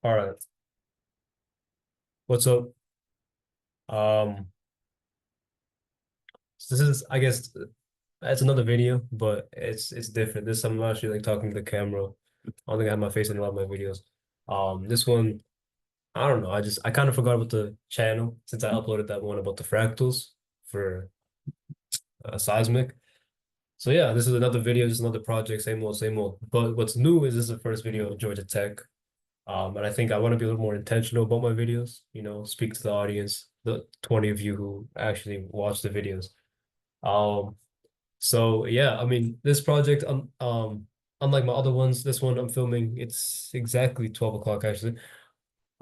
All right. What's up? Um, so this is, I guess, it's another video, but it's different. This I'm actually like talking to the camera. I don't think I have my face in a lot of my videos. This one, I don't know. I kind of forgot about the channel since I uploaded that one about the fractals for seismic. So yeah, this is another video, just another project, same old, same old. But what's new is this is the first video of Georgia Tech. And I think I want to be a little more intentional about my videos, speak to the audience, the 20 of you who actually watch the videos. Um, so yeah, I mean, this project, unlike my other ones, this one I'm filming, it's exactly 12 o'clock actually.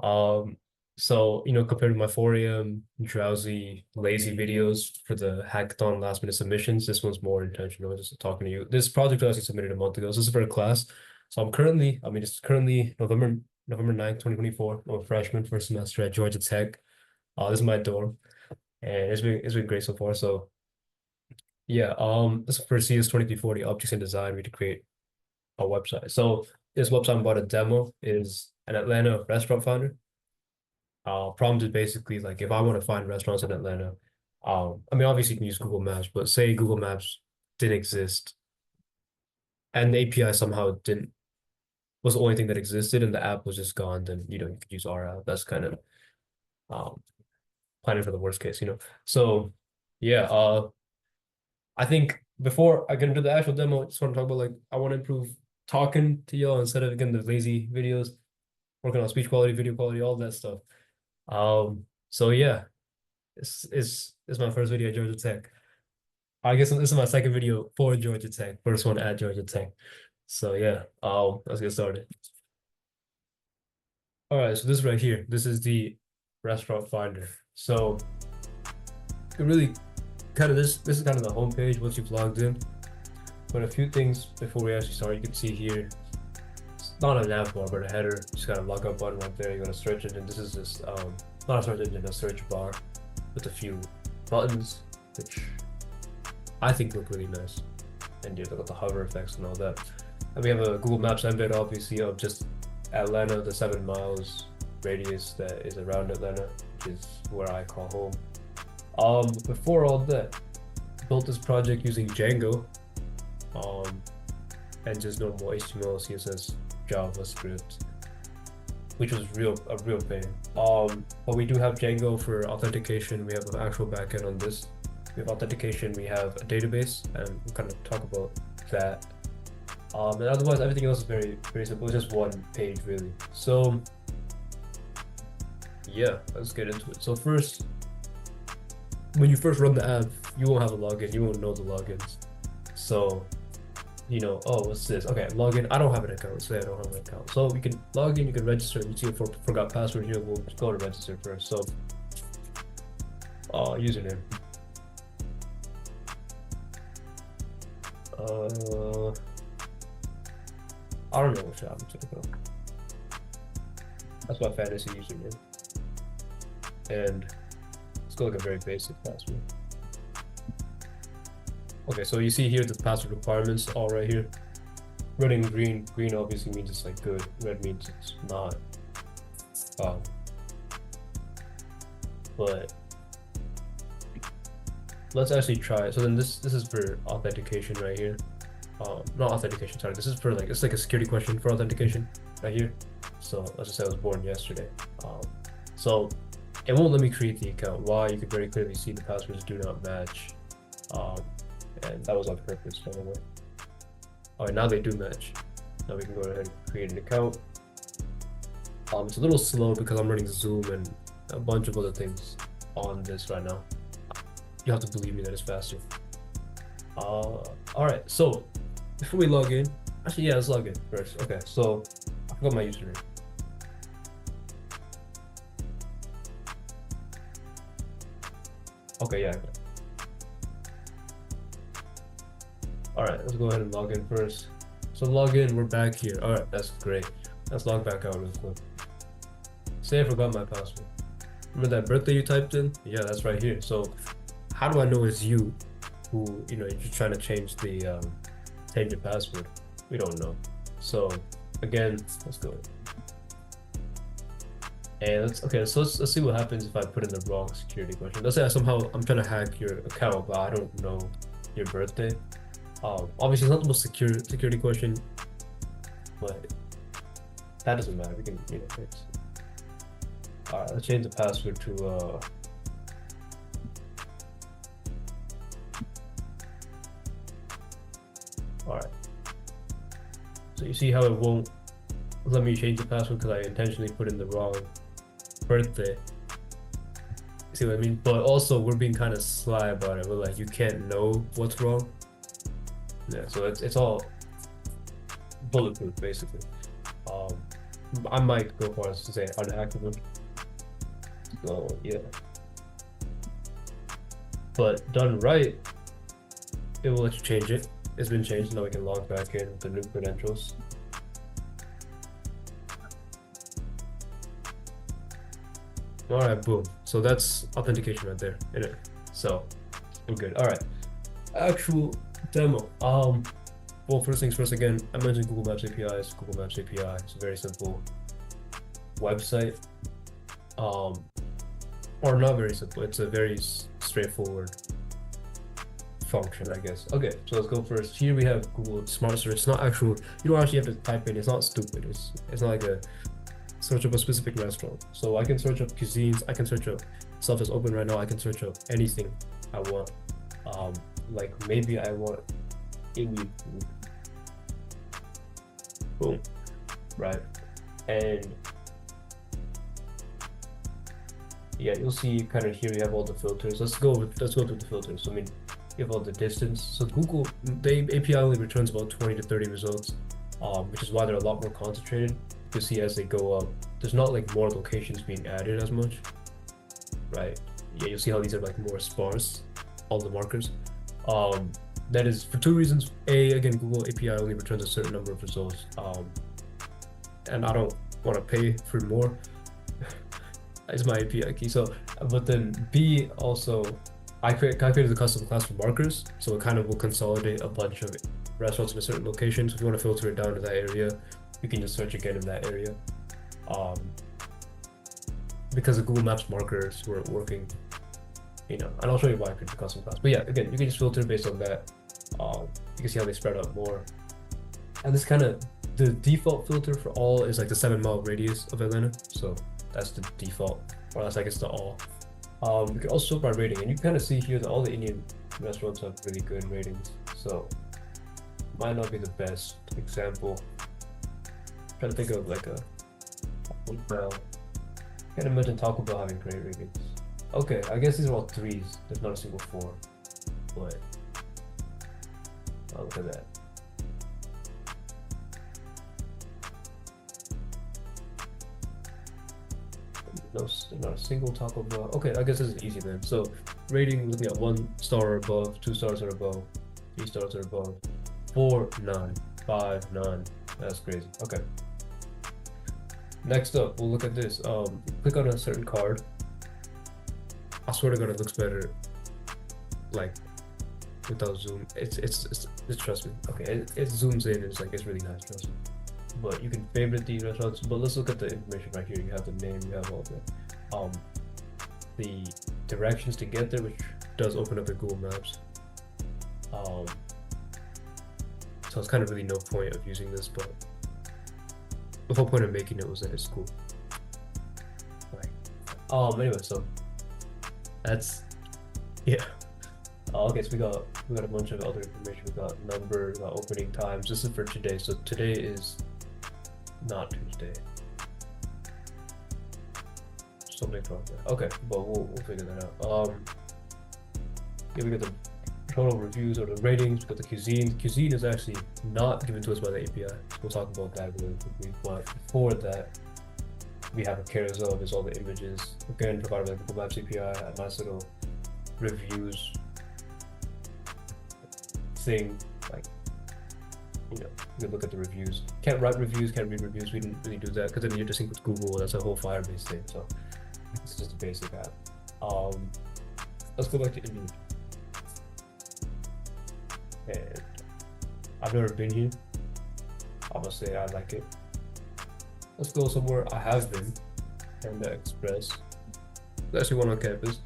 Um, so, compared to my 4 a.m. drowsy, lazy videos for the hackathon last minute submissions, this one's more intentional, just talking to you. This project was actually submitted a month ago. So this is for a class. So it's currently November 9th, 2024. I'm a freshman first semester at Georgia Tech. This is my dorm, and it's been great so far. So yeah, this is for CS 2340 Objects in Design. We had to create a website. So this website about a demo is an Atlanta restaurant finder. Prompt is basically like if I want to find restaurants in Atlanta, I mean obviously you can use Google Maps, but say Google Maps didn't exist and the API somehow didn't was the only thing that existed and the app was just gone, then you could use our app. That's kind of um planning for the worst case. So yeah, I think before I get into the actual demo, I just want to talk about like I want to improve talking to y'all instead of again the lazy videos, working on speech quality, video quality, all that stuff. So yeah, it's my first video at Georgia Tech. I guess this is my second video for Georgia Tech, first one at Georgia Tech. So yeah, let's get started. All right, so this right here, this is the restaurant finder. So it really kind of this is kind of the homepage once you've logged in. But a few things before we actually start, you can see here, it's not a nav bar, but a header. Just got a lookup button right there. You got a search engine. This is just not a search engine, a search bar with a few buttons, which I think look really nice. And you got the hover effects and all that. And we have a Google Maps embed, obviously, of just Atlanta, the 7 miles radius that is around Atlanta, which is where I call home. Before all that, built this project using Django, and just normal HTML, CSS, JavaScript, which was a real pain. But we do have Django for authentication. We have an actual backend on this. We have authentication. We have a database, and we'll kind of talk about that. And otherwise, everything else is very, very simple. It's just one page, really. So, yeah, let's get into it. So first, when you first run the app, you won't have a login. You won't know the logins. So, oh, what's this? Okay, login. I don't have an account. Say I don't have an account. So we can log in. You can register. You see a forgot password here. We'll go to register first. So, username. I don't know what I'm gonna go. That's my fantasy username. And let's go like a very basic password. Okay, so you see here the password requirements all right here. Red and green. Green obviously means it's like good. Red means it's not. But let's actually try it. So then this is for authentication right here. Not authentication, sorry. This is for it's like a security question for authentication right here. So let's just say I was born yesterday. So it won't let me create the account. Why? You can very clearly see the passwords do not match. And that was on purpose, by the way. All right, now they do match. Now we can go ahead and create an account. It's a little slow because I'm running Zoom and a bunch of other things on this right now. You have to believe me that it's faster. All right, so before we log in, actually, yeah, let's log in first. Okay, so I forgot my username. Okay, yeah. All right, let's go ahead and log in first. So log in, we're back here. All right, that's great. Let's log back out real quick. Say I forgot my password. Remember that birthday you typed in? Yeah, that's right here. So how do I know it's you who, you're just trying to change the change your password? We don't know. So again, let's go. And let's see what happens if I put in the wrong security question. Let's say somehow I'm trying to hack your account, but I don't know your birthday. Obviously it's not the most security question, but that doesn't matter. We can, it's all right. Let's change the password to all right. So you see how it won't let me change the password because I intentionally put in the wrong birthday. See what I mean? But also we're being kind of sly about it. We're like, you can't know what's wrong. Yeah, so it's all bulletproof basically. I might go far as to say unhackable. So yeah. But done right, it will let you change it. It's been changed, now we can log back in with the new credentials. All right, boom. So that's authentication right there, in it. So we're good. All right, actual demo. Well, first things first. Again, I mentioned Google Maps APIs. Google Maps API is a very simple website. Or not very simple. It's a very straightforward function, I guess. Okay, so let's go first. Here we have Google Smart Search. It's not actual. You don't actually have to type in. It's not stupid. It's not like a search up a specific restaurant. So I can search up cuisines. I can search up stuff that's open right now. I can search up anything I want. Like maybe I want Indian food. Boom, right? And yeah, you'll see kind of here you have all the filters. Let's go through the filters. So, I mean, you have all the distance. So Google, the API only returns about 20 to 30 results, which is why they're a lot more concentrated. You see as they go up, there's not like more locations being added as much, right? Yeah, you'll see how these are like more sparse, all the markers. That is for two reasons. A, again, Google API only returns a certain number of results, and I don't want to pay for more. It's my API key. So, but then B, also, I created a custom class for markers, so it kind of will consolidate a bunch of restaurants in a certain location. So if you want to filter it down to that area, you can just search again in that area. Because the Google Maps markers weren't working, and I'll show you why I created the custom class. But yeah, again, you can just filter based on that. You can see how they spread out more. And this kind of, the default filter for all is like the 7-mile radius of Atlanta. So that's the default, or that's, I guess, the all. You can also sort by rating, and you kind of see here that all the Indian restaurants have really good ratings. So might not be the best example. I'm trying to think of like a hotel. Can't imagine Taco Bell having great ratings. Okay, I guess these are all 3s. There's not a single 4. But oh, look at that. There's not a single Taco Bell. Okay, I guess this is easy then. So rating, looking at 1 star or above, 2 stars or above, 3 stars or above, 4, none, 5, none. That's crazy. Okay. Next up, we'll look at this. Click on a certain card. I swear to God, it looks better like without zoom. It's trust me. Okay, it zooms in. It's really nice. Trust me. But you can favorite these restaurants. But let's look at the information right here. You have the name. You have all the directions to get there, which does open up in Google Maps. So it's kind of really no point of using this, but the whole point of making it was that it's cool. Right. Anyway, so that's yeah. Okay, so we got a bunch of other information. We got number, we got opening times. This is for today. So today is not Tuesday. Something's wrong there. Okay, but we'll figure that out. Yeah, we got the total reviews or the ratings. We got the cuisine. The cuisine is actually not given to us by the API. So we'll talk about that really quickly. But before that, we have a carousel. There's all the images. Again, provided by the Google Maps API. A nice little reviews thing, like, you can look at the reviews. Can't write reviews, can't read reviews. We didn't really do that because then you're just with Google. That's a whole Firebase thing. So it's just a basic app. Let's go back to India. And I've never been here. I must say I like it. Let's go somewhere I have been. Panda Express. There's actually one on campus.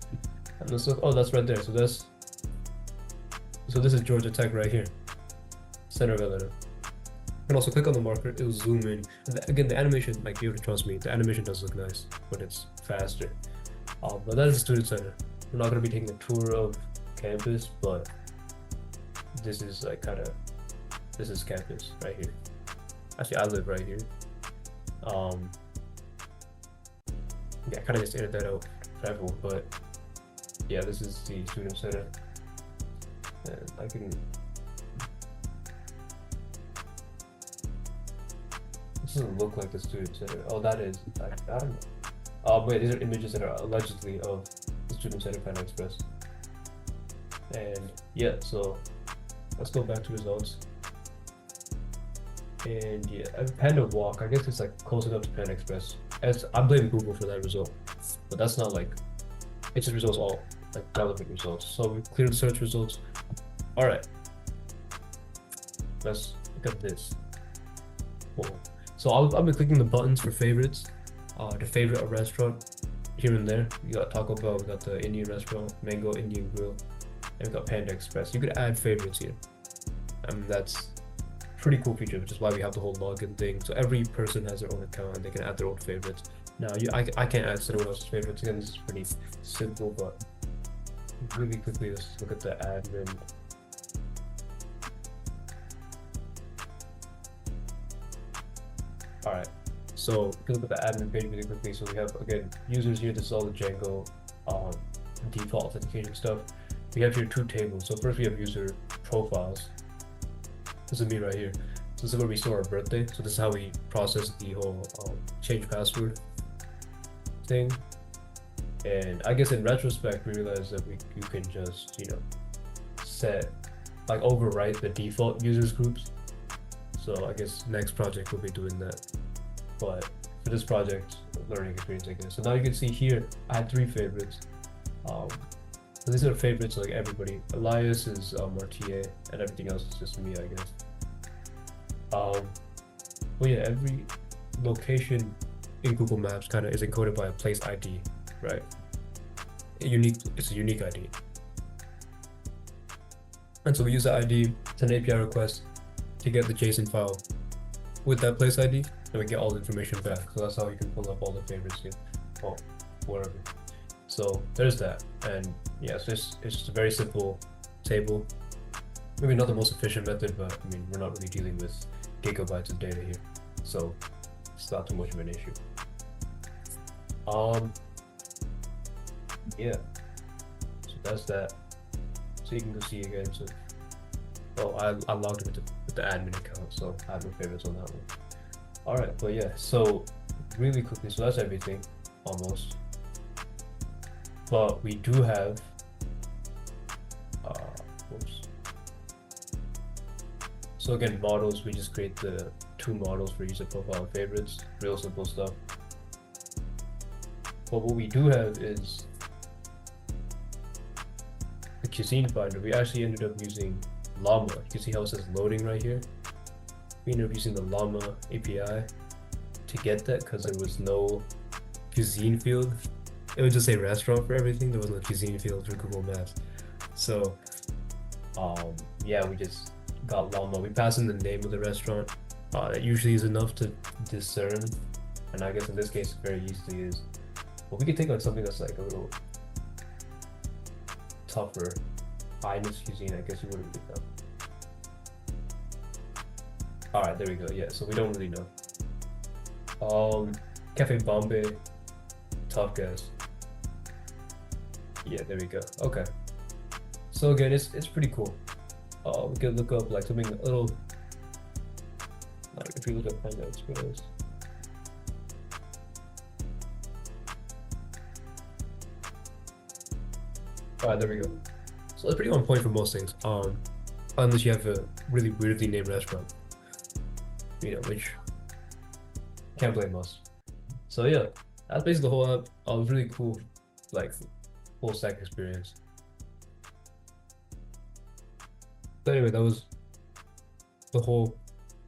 And let's look. Oh, that's right there. So this is Georgia Tech right here, center of Atlanta. And also click on the marker. It will zoom in. And again, the animation, like you have to trust me, the animation does look nice when it's faster. But that is the student center. We're not gonna be taking a tour of campus, but this is like this is campus right here. Actually, I live right here. Yeah, kind of just edit that out for everyone, but yeah, this is the student center, and I can. This doesn't look like the student center. Oh, that is. I don't know. Wait, these are images that are allegedly of the student center Panda Express. And yeah, so let's go back to results. And yeah, Panda Walk, I guess it's like close enough to Panda Express. I blame Google for that result, but that's not like, it's just results all, like relevant results. So we cleared search results. All right, let's look at this. Cool. So I'll be clicking the buttons for favorites, to favorite a restaurant here and there. We got Taco Bell, we got the Indian restaurant, Mango Indian Grill, and we got Panda Express. You could add favorites here. That's pretty cool feature, which is why we have the whole login thing. So every person has their own account and they can add their own favorites. Now, I can't add anyone else's favorites. Again, this is pretty simple, but really quickly, let's look at the admin. All right, so we can look at the admin page really quickly. So we have, again, users here. This is all the Django default authentication stuff. We have here two tables. So first we have user profiles. This is me right here. So this is where we store our birthday. So this is how we process the whole change password thing. And I guess in retrospect, we realized that you can just, set, like overwrite the default users groups. So I guess next project we'll be doing that. But for this project, learning experience, I guess. So now you can see here, I had 3 favorites. So these are favorites, like everybody. Elias is our TA, and everything else is just me, I guess. Well, yeah, every location in Google Maps kind of is encoded by a place ID, right? It's a unique ID. And so we use the ID, it's an API request to get the JSON file with that place ID, and we get all the information back. So that's how you can pull up all the favorites here, or whatever. So there's that, and yeah, so it's just a very simple table. Maybe not the most efficient method, but I mean, we're not really dealing with gigabytes of data here, so it's not too much of an issue. Yeah, so that's that. So you can go see again. So, oh, I logged in with the admin account, so I have no favorites on that one. All right, but yeah, so really quickly, so that's everything, almost. But we do have, whoops. So again, models, we just create the 2 models for user profile and favorites, real simple stuff. But what we do have is the cuisine finder. We actually ended up using Llama. You can see how it says loading right here. We ended up using the Llama API to get that because there was no cuisine field. It would just say restaurant for everything. There was no cuisine field for Google Maps. So, yeah, we just got Llama. We pass in the name of the restaurant. That usually is enough to discern. And I guess in this case, it very easily is. But we could take on something that's like a little tougher. Highness cuisine, I guess you wouldn't really know. All right, there we go. Yeah, so we don't really know. Cafe Bombay, tough guess. Yeah, there we go. Okay. So again, it's pretty cool. We could look up like something a little. Like if you look up Panda Express. All right, there we go. So that's pretty on point for most things. Unless you have a really weirdly named restaurant, which can't blame us. So yeah, that's basically the whole app. It was really cool, like full stack experience. So anyway, that was the whole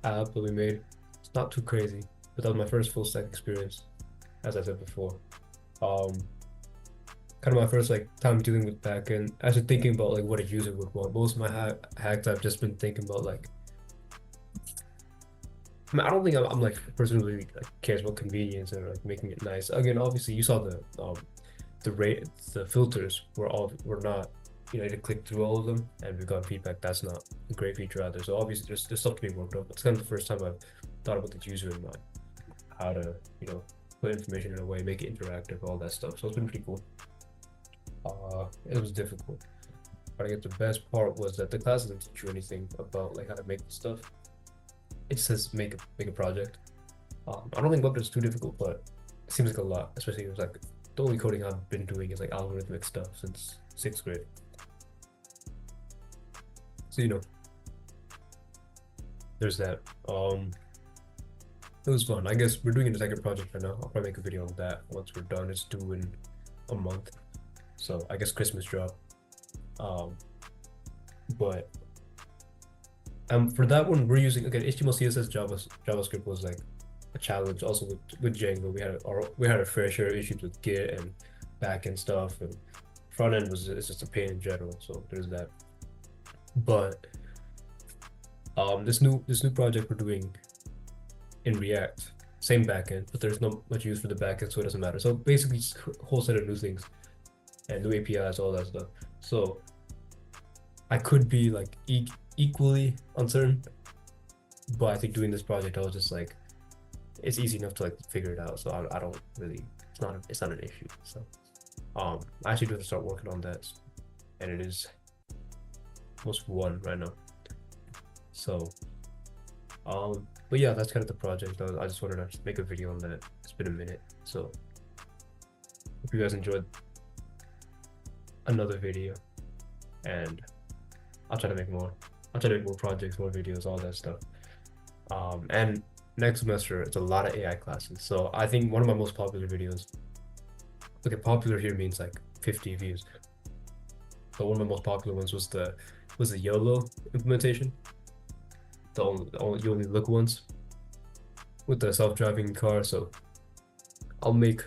app that we made. It's not too crazy, but that was my first full stack experience. as I said before. Um, Kind of my first like time dealing with backend. Actually thinking about like what a user would want. Most of my hacks I've just been thinking about like. I mean, I don't think I'm like a person who really like, cares about convenience and like making it nice. Again, obviously you saw the rate the filters were not, you know, you had to click through all of them, and we've gotten feedback that's not a great feature either. So obviously there's stuff to be worked on. It's kind of the first time I've thought about the user in mind, how to, you know, put information in a way, make it interactive, all that stuff. So it's been pretty cool. It was difficult, but I guess the best part was that the class doesn't teach you anything about like how to make the stuff. It says make a project. I don't think web is too difficult, but it seems like a lot, especially it was like the only coding I've been doing is like algorithmic stuff since sixth grade. So you know, there's that. It was fun. I guess we're doing a second project right now. I'll probably make a video on that once we're done. It's due in a month, so I guess Christmas drop. Um, but for that one we're using again HTML, CSS, JavaScript was like a challenge. Also with Django, we had a fair share of issues with Git and backend stuff, and front end was it's just a pain in general. So there's that. But this new project we're doing in React, same backend, but there's not much use for the backend, so it doesn't matter. So basically, just a whole set of new things and new APIs, all that stuff. So I could be like equally uncertain, but I think doing this project, I was just like, it's easy enough to like figure it out. So I don't really, it's not an issue. So I actually do have to start working on that, and it is almost one right now. So but yeah, that's kind of the project. I just wanted to make a video on that. It's been a minute, so hope you guys enjoyed another video, and I'll try to make more. I'll try to make more projects, more videos, all that stuff. And next semester, it's a lot of AI classes. So I think one of my most popular videos, okay, popular here means like 50 views. But one of my most popular ones was the YOLO implementation. You only look once with the self-driving car. So I'll make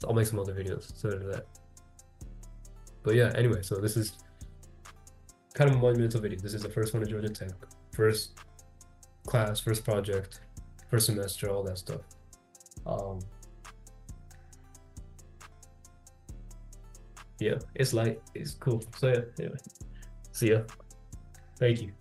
some other videos similar to that. But yeah, anyway, so this is kind of a monumental video. This is the first one in Georgia Tech, first class, first project, first semester, all that stuff. Yeah, it's light, it's cool. So yeah, anyway, see ya. Thank you.